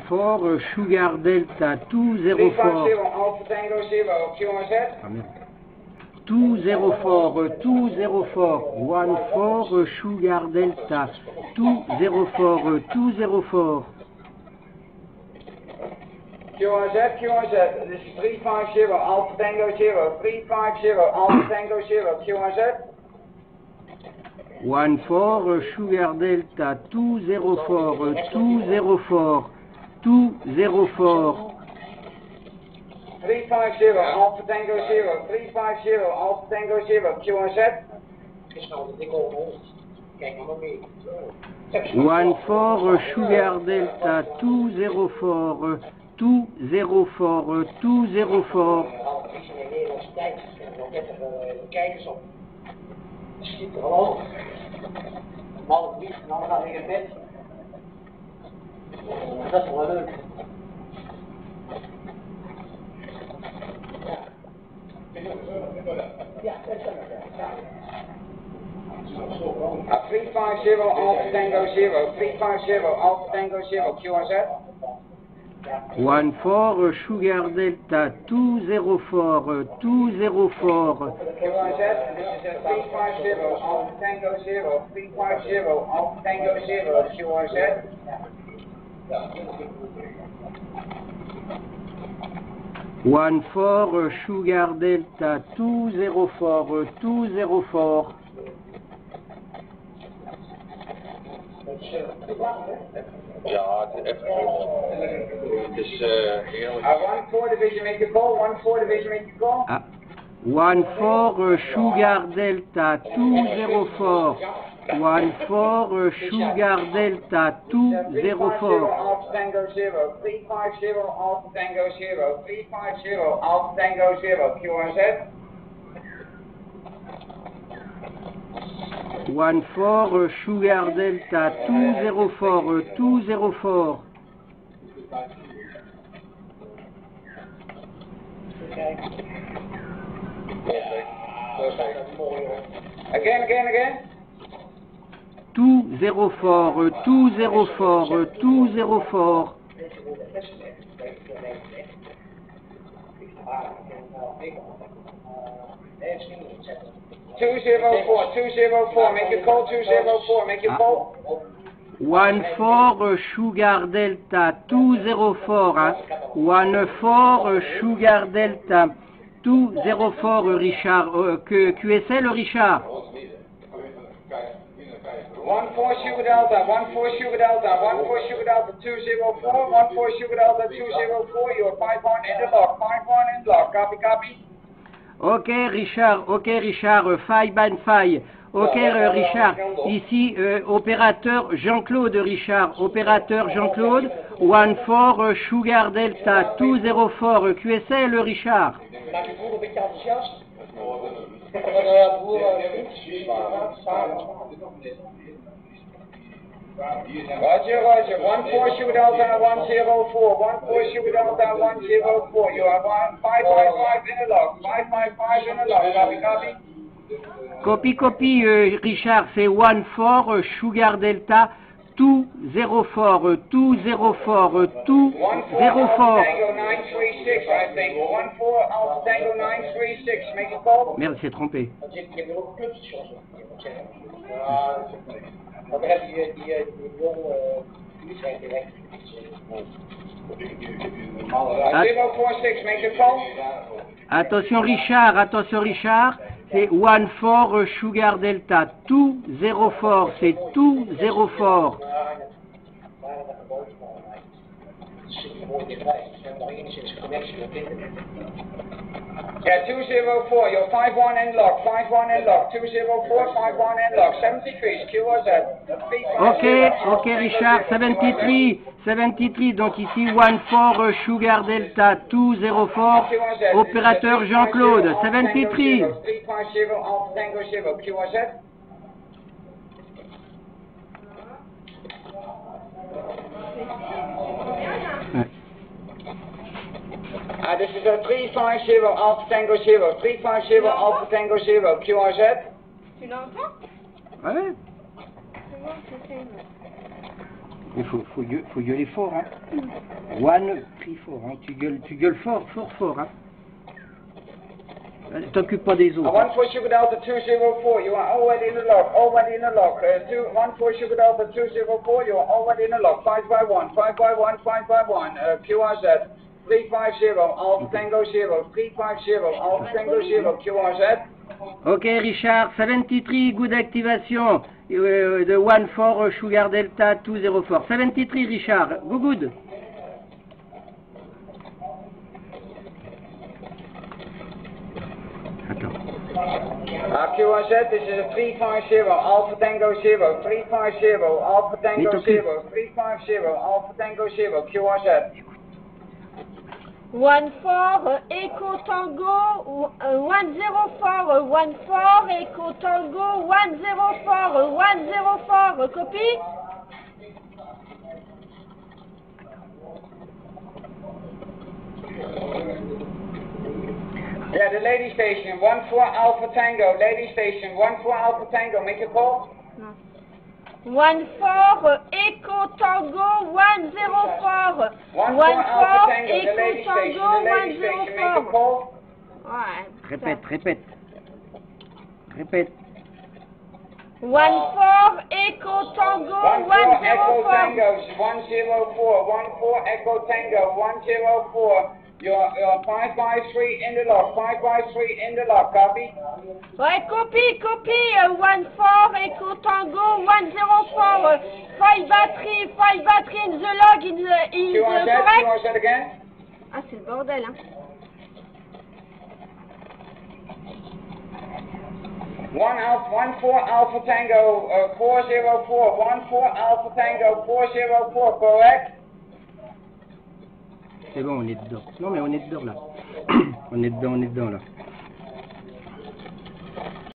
14 Sugar Delta 204 Alpha Tango 0 QRZ. 204 14 Sugar Delta 204 204 QRZ, this is 350 Alpha Tango 0 350 Alpha Tango 0 QRZ. 14 Sugar Delta 204 204 204 350 Alpha Tango 0 350 Alpha Tango 0 QRZ. 14 Sugar Delta 204 204 204 Schiet er gewoon. Malle brief en dan gaat hij in bed. Dat is wel leuk. Ja, dat is het. 350 Alpha Tango 0 350 Alpha Tango 0 QRZ. 14 Sugar Delta 204 204 QRZ, this is 350 Alpha Tango 0 350 Alpha Tango 0 QRZ. 14 Sugar Delta 204 204 Ja, het is echt het is heerlijk. 1-4 division, make your call. 1-4 division, make your call. 14 Sugar Delta 204 14 Sugar Delta 204 Alpha Tango 0 350 Alpha Tango 0 350 Alpha Tango 0 QRZ. 14 Sugar Delta 204 204 Again. 204 204 204 204, make your call. 204, make your call. 14 Sugar Delta 204 14 Sugar Delta 204 Richard QSL Richard 14 Sugar Delta 14 Sugar Delta 14 Sugar Delta 204 14 Sugar Delta 204, you are 5-1 in the lock, 5-1 in the lock, copy. Ok Richard, 5-5. Ok Richard, ici opérateur Jean-Claude Richard, opérateur Jean-Claude, 14 Sugar Delta 204 QSL Richard. Maak je broer een beetje enthousiast? Roger, 14 Sugar Delta 104, 14 Sugar Delta 104, you are 555 in the log, 555 in the log, Copy Richard, c'est 14 Sugar Delta 204 204 204. Tango 936, I think, 14 Alpha Tango 936, make a call. Merde, c'est trompé. Want dan heb je die jonge zijn direct. 046, make a call. Attention Richard, c'est 14 Sugar Delta 204, c'est 204. Yeah, 204, you're 5-1 in lock, 5-1 in lock, 204, 5-1 in lock, 73, QRZ. Ok Richard, 73, donc ici 14 Sugar Delta 204, opérateur Jean-Claude, 73. 350 Alpha Tango 0, QRZ. This is a 350 Alpha Tango 0, 350 Alpha Tango 0, QRZ. Tu l'entends? Ouais. C'est bon, Il faut gueuler fort, hein. One, crie fort, hein. Tu gueules fort, hein. T'occupe pas des autres. 14 Sugar Delta 204, you are already in the lock, 14 Sugar Delta 204, you are already in the lock, 5x1, QRZ, 350, Alpha Tango 0, 350, Alpha Tango 0, QRZ. Okay, Richard, 73, good activation. The 14 Sugar Delta 204. 73, Richard, go good. QRZ, this is a 350, Alpha Tango 0, 350, Alpha Tango 0, 350, Alpha Tango 0, QRZ. 14 Echo Tango 104 Echo Tango 104 copy. Yeah, the lady station 14 Alpha Tango, lady station 14 Alpha Tango, make a call. 14 Echo Tango 104 14 Alpha Tango, the Echo lady station, Tango the lady station, make a 104. call. Ouais. Répète. 14 Echo Tango 14 Echo 104. Tango 104, 14 Echo Tango 104. You're 5x3 in the lock, 5x3 in the lock, copy? Ouais, copy, 14 Echo Tango 104. 5 battery in the log, in the correct? QRZ again? Ah, c'est le bordel, hein. 14 Alpha Tango 404, 14 Alpha Tango 404, correct? C'est bon, on est dedans. Non, mais on est dedans, là. On est dedans, là.